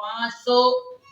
500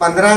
15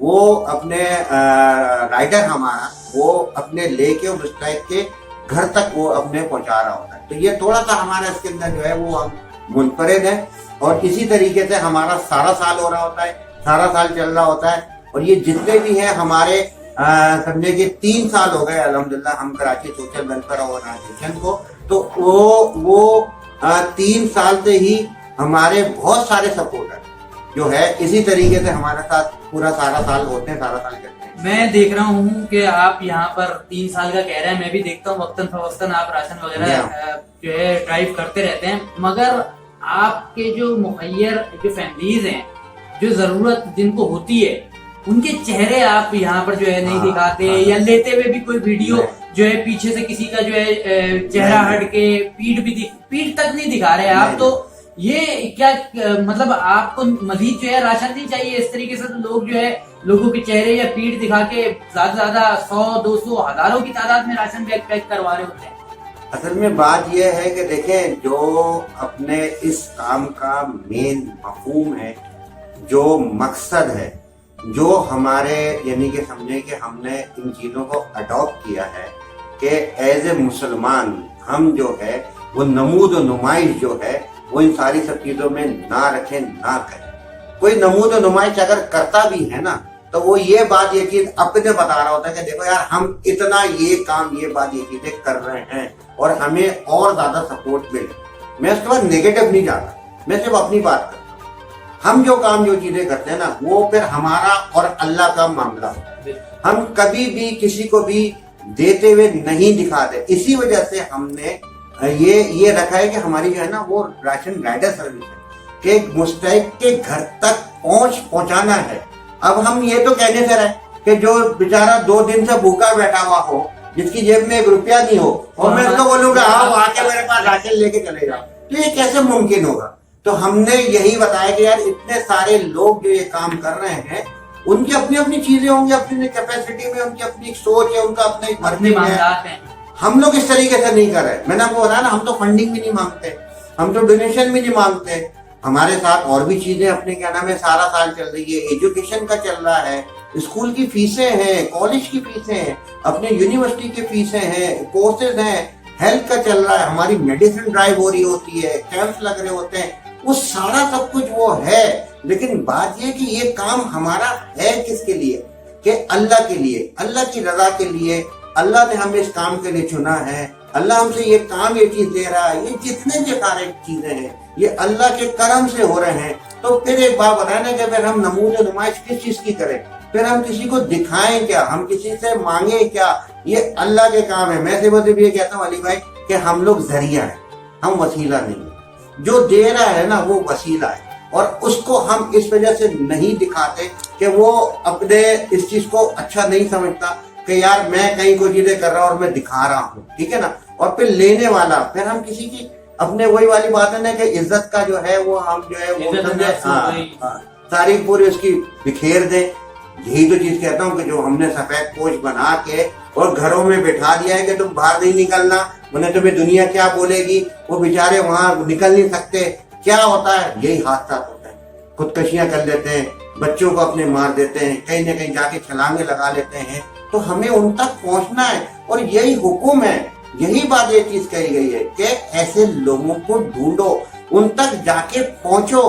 وہ اپنے رائڈر ہمارا وہ اپنے لے کے مستحق کے گھر تک وہ اپنے پہنچا رہا ہوتا ہے. تو یہ تھوڑا سا ہمارا اس کے اندر جو ہے وہ ہم منفرد ہیں. اور اسی طریقے سے ہمارا سارا سال ہو رہا ہوتا ہے, سارا سال چل رہا ہوتا ہے. اور یہ جتنے بھی ہیں ہمارے سمجھے کہ 3 سال ہو گئے الحمدللہ ہم کراچی سوشل ویلفیئر آرگنائزیشن کو. تو وہ 3 سال سے ہی ہمارے بہت سارے سپورٹر جو ہے اسی طریقے سے ہمارے ساتھ پورا سارا سال ہوتے ہیں, سارا سال کرتے ہیں. میں دیکھ رہا ہوں کہ آپ یہاں پر 3 سال کا کہہ رہے ہیں, میں بھی دیکھتا ہوں وقتاً فوقتاً آپ راشن وغیرہ جو ہے ڈرائیو کرتے رہتے ہیں, مگر آپ کے جو مخیر جو فیملیز ہیں جو ضرورت جن کو ہوتی ہے ان کے چہرے آپ یہاں پر جو ہے نہیں دکھاتے, یا لیتے ہوئے بھی کوئی ویڈیو جو ہے پیچھے سے کسی کا جو ہے چہرہ ہٹ کے پیٹھ تک نہیں دکھا رہے آپ. تو یہ کیا مطلب آپ کو مزید جو ہے راشن نہیں چاہیے اس طریقے سے؟ لوگ جو ہے لوگوں کے چہرے یا پیٹھ دکھا کے زیادہ سے زیادہ 100 200 ہزاروں کی تعداد میں راشن بیگ پیک کروا رہے ہوتے ہیں. اصل میں بات یہ ہے کہ دیکھیں جو اپنے اس کام کا مین مفہوم ہے, جو مقصد ہے, جو ہمارے یعنی کہ سمجھیں کہ ہم نے ان چیزوں کو اڈاپٹ کیا ہے کہ ایز اے مسلمان ہم جو ہے وہ نمود و نمائش جو ہے وہ ان ساری سب چیزوں میں نہ رکھیں, نہ کریں. کوئی نمود و نمائش اگر کرتا بھی ہے نا تو وہ یہ بات یہ چیز اپنے بتا رہا ہوتا ہے کہ دیکھو یار ہم اتنا یہ کام یہ بات یہ چیزیں کر رہے ہیں اور ہمیں اور زیادہ سپورٹ ملے. میں اس کے بعد نیگیٹو نہیں جاتا, میں صرف اپنی بات کرتا ہوں. ہم جو کام جو چیزیں کرتے ہیں نا وہ پھر ہمارا اور اللہ کا معاملہ ہوتا ہے. ہم کبھی بھی کسی کو بھی دیتے ہوئے نہیں دکھاتے. اسی وجہ سے ہم نے یہ رکھا ہے کہ ہماری جو ہے نا وہ راشن رائڈر سروس ہے کہ مستحق کے گھر تک پہنچانا ہے. اب ہم یہ تو کہنے سے رہے کہ جو بیچارہ 2 دن سے بھوکا بیٹھا ہوا ہو, جس کی جیب میں 1 روپیہ نہیں ہو, اور میں اس کو بولوں گا آپ آ کے میرے پاس راشن لے کے چلے جاؤ, تو یہ کیسے ممکن ہوگا؟ تو ہم نے یہی بتایا کہ یار اتنے سارے لوگ جو یہ کام کر رہے ہیں ان کی اپنی اپنی چیزیں ہوں گی, اپنی کیپیسٹی میں ان کی اپنی سوچ ہے, ان کا اپنا ہے. ہم لوگ اس طریقے سے نہیں کر رہے. میں نے آپ کو بتایا نا, ہم تو فنڈنگ بھی نہیں مانگتے, ہم تو ڈونیشن بھی نہیں مانگتے. ہمارے ساتھ اور بھی چیزیں اپنے کیا نام ہے سارا سال چل رہی ہے. ایجوکیشن کا چل رہا ہے, اسکول کی فیسیں ہیں, کالج کی فیسیں ہیں, اپنے یونیورسٹی کی فیسیں ہیں, کورسز ہیں, ہیلتھ کا چل رہا ہے, ہماری میڈیسن ڈرائیو ہو رہی ہوتی ہے, کیمپس لگ رہے ہوتے ہیں, وہ سارا سب کچھ وہ ہے. لیکن بات یہ کہ یہ کام ہمارا ہے کس کے لیے؟ کہ اللہ کے لیے, اللہ کی رضا کے لیے. اللہ نے ہمیں اس کام کے لیے چنا ہے, اللہ ہم سے یہ کام یہ چیز دے رہا ہے. یہ جتنے بھی سارے چیزیں ہیں یہ اللہ کے کرم سے ہو رہے ہیں. تو پھر ایک بات بتانا کہ پھر ہم نمود و نمائش کس چیز کی کریں؟ پھر ہم کسی کو دکھائیں کیا, ہم کسی سے مانگیں کیا؟ یہ اللہ کے کام ہے. میں صرف یہ کہتا ہوں علی بھائی کہ ہم لوگ ذریعہ ہیں, ہم وسیلہ نہیں ہیں. جو دے رہا ہے نا وہ وسیلہ ہے, اور اس کو ہم اس وجہ سے نہیں دکھاتے کہ وہ اپنے اس چیز کو اچھا نہیں سمجھتا کہ یار میں کہیں کوئی چیزیں کر رہا ہوں اور میں دکھا رہا ہوں, ٹھیک ہے نا. اور پھر لینے والا, پھر ہم کسی کی اپنے وہی والی بات ہے نا کہ عزت کا جو ہے وہ ہم جو ہے وہ ساری پوری اس کی بکھیر دیں. یہی تو چیز کہتا ہوں کہ جو ہم نے سفید پوش بنا کے اور گھروں میں بٹھا دیا ہے کہ تم باہر نہیں نکلنا, انہیں تمہیں دنیا کیا بولے گی, وہ بیچارے وہاں نکل نہیں سکتے. کیا ہوتا ہے؟ یہی حادثات ہوتا ہے. خودکشیاں کر لیتے ہیں, بچوں کو اپنے مار دیتے ہیں, کہیں نہ کہیں جا کے چھلانگیں لگا لیتے ہیں. تو ہمیں ان تک پہنچنا ہے, اور یہی حکم ہے, یہی بات یہ چیز کہی گئی ہے کہ ایسے لوگوں کو ڈھونڈو, ان تک جا کے پہنچو.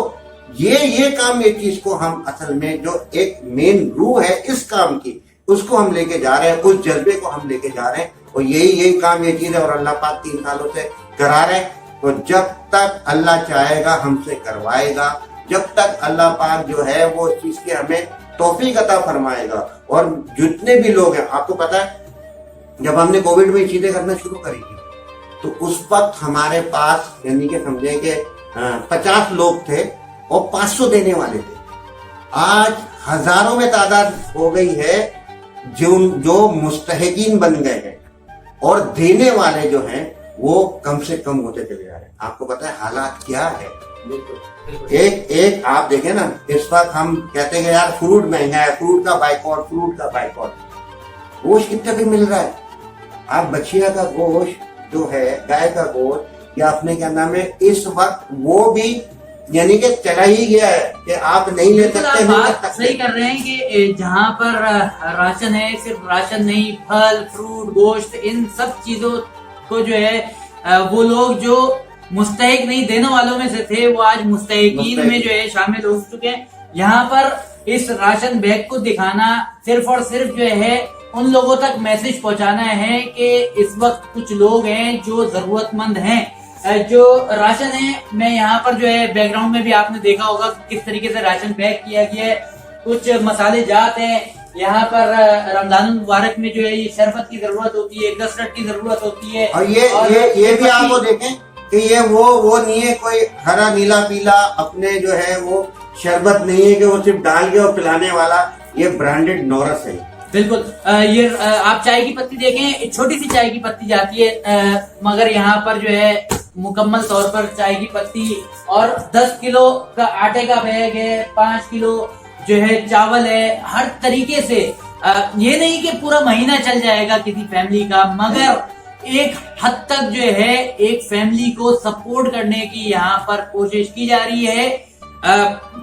یہ کام یہ چیز کو ہم اصل میں جو ایک مین روح ہے اس کام کی, اس کو ہم لے کے جا رہے ہیں, اس جذبے کو ہم لے کے جا رہے ہیں. اور یہی کام یہ چیز ہے, اور اللہ پاک 3 سالوں سے کرا رہے ہیں. تو جب تک اللہ چاہے گا ہم سے کروائے گا, جب تک اللہ پاک جو ہے وہ چیز کے ہمیں توفیق عطا فرمائے گا. اور جتنے بھی لوگ ہیں, آپ کو پتا ہے جب ہم نے کووڈ میں چیزیں کرنا شروع کری تھی تو اس وقت ہمارے پاس یعنی کہ سمجھیں کہ 50 لوگ تھے اور 500 دینے والے تھے. آج ہزاروں میں تعداد ہو گئی ہے جو مستحقین بن گئے ہیں, اور دینے والے جو ہیں وہ کم سے کم ہوتے چلے جا رہے ہیں. آپ کو پتا ہے حالات کیا ہے؟ ایک آپ دیکھیں نا, اس وقت ہم کہتے ہیں کہ یار فروٹ مہنگا ہے, فروٹ کا بائیکاٹ, فروٹ کا بائیکاٹ. گوشت کتنے بھی مل رہا ہے. آپ بچیا کا گوشت جو ہے, گائے کا گوشت یا اپنے کیا نام ہے, اس وقت وہ بھی یعنی کہ چلا ہی گیا ہے کہ آپ نہیں لے بالکل سکتے، آپ نہیں کر بات سکتے۔ صحیح کر رہے ہیں کہ جہاں پر راشن ہے، صرف راشن نہیں، پھل فروٹ گوشت ان سب چیزوں کو جو ہے وہ لوگ جو مستحق نہیں دینے والوں میں سے تھے وہ آج مستحقین میں جو ہے شامل ہو چکے ہیں۔ یہاں پر اس راشن بیگ کو دکھانا صرف اور صرف جو ہے ان لوگوں تک میسج پہنچانا ہے کہ اس وقت کچھ لوگ ہیں جو ضرورت مند ہیں۔ جو راشن ہے، میں یہاں پر جو ہے بیک گراؤنڈ میں بھی آپ نے دیکھا ہوگا کس طریقے سے راشن پیک کیا گیا ہے۔ کچھ مسالے جات ہیں، یہاں پر رمضان المبارک میں جو ہے یہ شربت کی ضرورت ہوتی ہے، کسرت کی ضرورت ہوتی ہے، اور یہ بھی آپ کو دیکھیں کہ یہ وہ نہیں ہے کوئی ہرا نیلا پیلا اپنے جو ہے وہ شربت نہیں ہے کہ وہ صرف ڈال کے اور پلانے والا، یہ برانڈڈ نورس ہے۔ بالکل یہ آپ چائے کی پتی دیکھیں، چھوٹی سی چائے کی پتی جاتی ہے، مگر یہاں پر جو ہے مکمل طور پر چائے کی پتی اور 10 کلو کا آٹے کا بیگ ہے، 5 کلو جو ہے چاول ہے، ہر طریقے سے یہ نہیں کہ پورا مہینہ چل جائے گا کسی فیملی کا، مگر ایک حد تک جو ہے ایک فیملی کو سپورٹ کرنے کی یہاں پر کوشش کی جا رہی ہے۔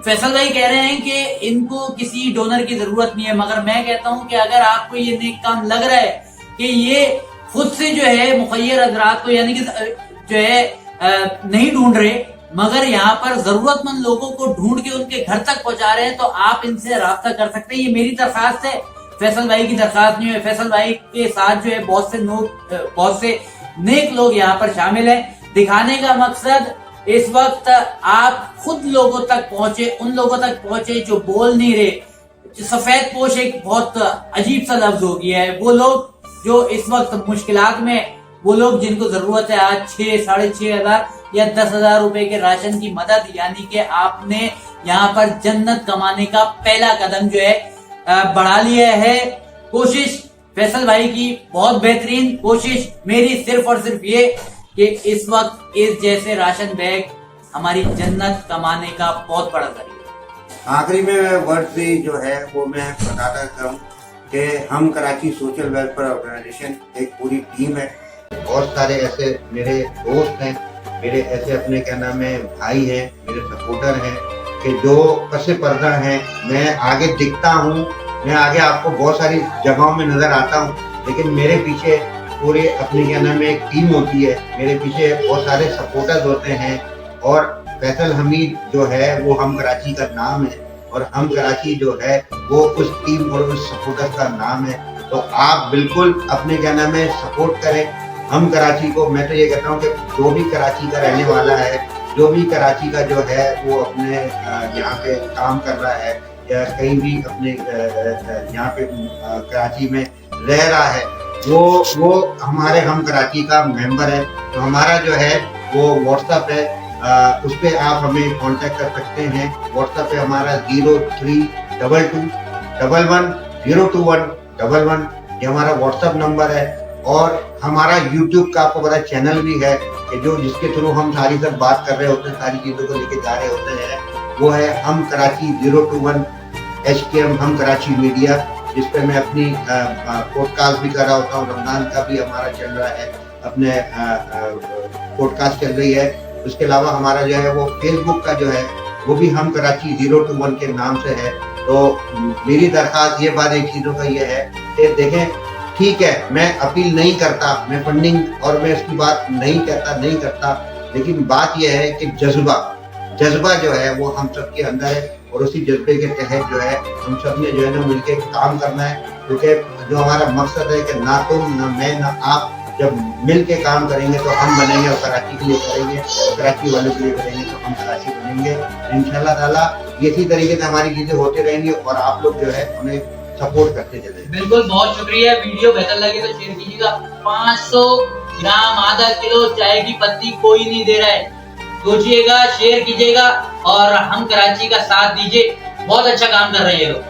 فیصل بھائی کہہ رہے ہیں کہ ان کو کسی ڈونر کی ضرورت نہیں ہے، مگر میں کہتا ہوں کہ اگر آپ کو یہ نیک کام لگ رہا ہے کہ یہ خود سے جو ہے مخیر حضرات کو یعنی کہ جو ہے نہیں ڈھونڈ رہے مگر یہاں پر ضرورت مند لوگوں کو ڈھونڈ کے ان کے گھر تک پہنچا رہے ہیں، تو آپ ان سے رابطہ کر سکتے ہیں۔ یہ میری درخواست ہے، فیصل بھائی کی درخواست نہیں ہے۔ فیصل بھائی کے ساتھ جو ہے بہت سے نیک لوگ یہاں پر شامل ہیں۔ دکھانے کا مقصد اس وقت آپ خود لوگوں تک پہنچے، ان لوگوں تک پہنچے جو بول نہیں رہے۔ سفید پوش ایک بہت عجیب سا لفظ ہو گیا ہے، وہ لوگ جو اس وقت مشکلات میں، وہ لوگ جن کو ضرورت ہے آج 6,500 یا 10,000 روپے کے راشن کی مدد، یعنی کہ آپ نے یہاں پر جنت کمانے کا پہلا قدم جو ہے بڑھا لیا ہے۔ کوشش فیصل بھائی کی بہت بہترین کوشش، میری صرف اور صرف یہ کہ اس وقت اس جیسے راشن بیگ ہماری جنت کمانے کا بہت بڑا ذریعہ۔ آخری میں ورڈ بھی جو ہے وہ میں بتاتا ہوں کہ ہم کراچی سوشل ویلفیئر آرگنائزیشن ایک پوری ٹیم ہے، بہت سارے ایسے میرے دوست ہیں، میرے ایسے اپنے کیا نام ہے بھائی ہیں، میرے سپورٹر ہیں کہ جو پس پردہ ہیں۔ میں آگے دکھتا ہوں، میں آگے آپ کو بہت ساری جگہوں میں نظر آتا ہوں، لیکن میرے پیچھے پورے اپنے کیا نام ہے ایک ٹیم ہوتی ہے، میرے پیچھے بہت سارے سپورٹرز ہوتے ہیں، اور فیصل حمید جو ہے وہ ہم کراچی کا نام ہے، اور ہم کراچی جو ہے وہ اس ٹیم اور اس سپورٹر کا نام ہے۔ تو آپ بالکل اپنے کیا نام ہے سپورٹ کریں ہم کراچی کو۔ میں تو یہ کہتا ہوں کہ جو بھی کراچی کا رہنے والا ہے، جو بھی کراچی کا جو ہے وہ اپنے یہاں پہ کام کر رہا ہے یا کہیں بھی اپنے یہاں پہ کراچی میں رہ رہا ہے، وہ ہمارے ہم کراچی کا ممبر ہے۔ تو ہمارا جو ہے وہ واٹس ایپ ہے، اس پہ آپ ہمیں کانٹیکٹ کر سکتے ہیں۔ واٹس ایپ پہ ہمارا 032211021111 یہ ہمارا واٹس ایپ نمبر ہے، اور ہمارا یوٹیوب کا آپ کو بڑا چینل بھی ہے کہ جس کے تھرو ہم ساری سب بات کر رہے ہوتے ہیں، ساری چیزوں کو لے کے جا رہے ہوتے ہیں، وہ ہے ہم کراچی 021 HKM ہم کراچی میڈیا، جس پہ میں اپنی پوڈ کاسٹ بھی کر رہا ہوتا ہوں۔ رمضان کا بھی ہمارا چل رہا ہے، اپنے پوڈ کاسٹ چل رہی ہے۔ اس کے علاوہ ہمارا جو ہے وہ فیس بک کا جو ہے وہ بھی ہم کراچی 021 کے نام سے ہے۔ تو میری درخواست یہ بات ایک چیزوں کا یہ ہے کہ دیکھیں، ٹھیک ہے میں اپیل نہیں کرتا، میں فنڈنگ اور میں اس کی بات نہیں کرتا، لیکن بات یہ ہے کہ جذبہ جو ہے وہ ہم سب کے اندر ہے، اور اسی جذبے کے تحت جو ہے ہم سب نے جو ہے نا مل کے کام کرنا ہے، کیونکہ جو ہمارا مقصد ہے کہ نہ تم نہ میں نہ آپ جب مل کے کام کریں گے تو ہم بنیں گے، اور کراچی کے لیے کریں گے، کراچی والوں کے لیے کریں گے تو ہم کراچی بنیں گے انشاءاللہ تعالیٰ۔ اسی طریقے سے ہماری چیزیں ہوتی رہیں گی، اور آپ لوگ جو ہے ہمیں سپورٹ کرتے چلیں۔ بالکل، بہت شکریہ۔ ویڈیو بہتر لگے تو شیئر کیجیے گا۔ 500 گرام آدھا کلو چائے کی پتی کوئی نہیں دے رہا ہے، سوچئے گا، شیئر کیجیے گا، اور ہم کراچی کا ساتھ دیجیے۔ بہت اچھا کام کر رہے ہیں یہ لوگ۔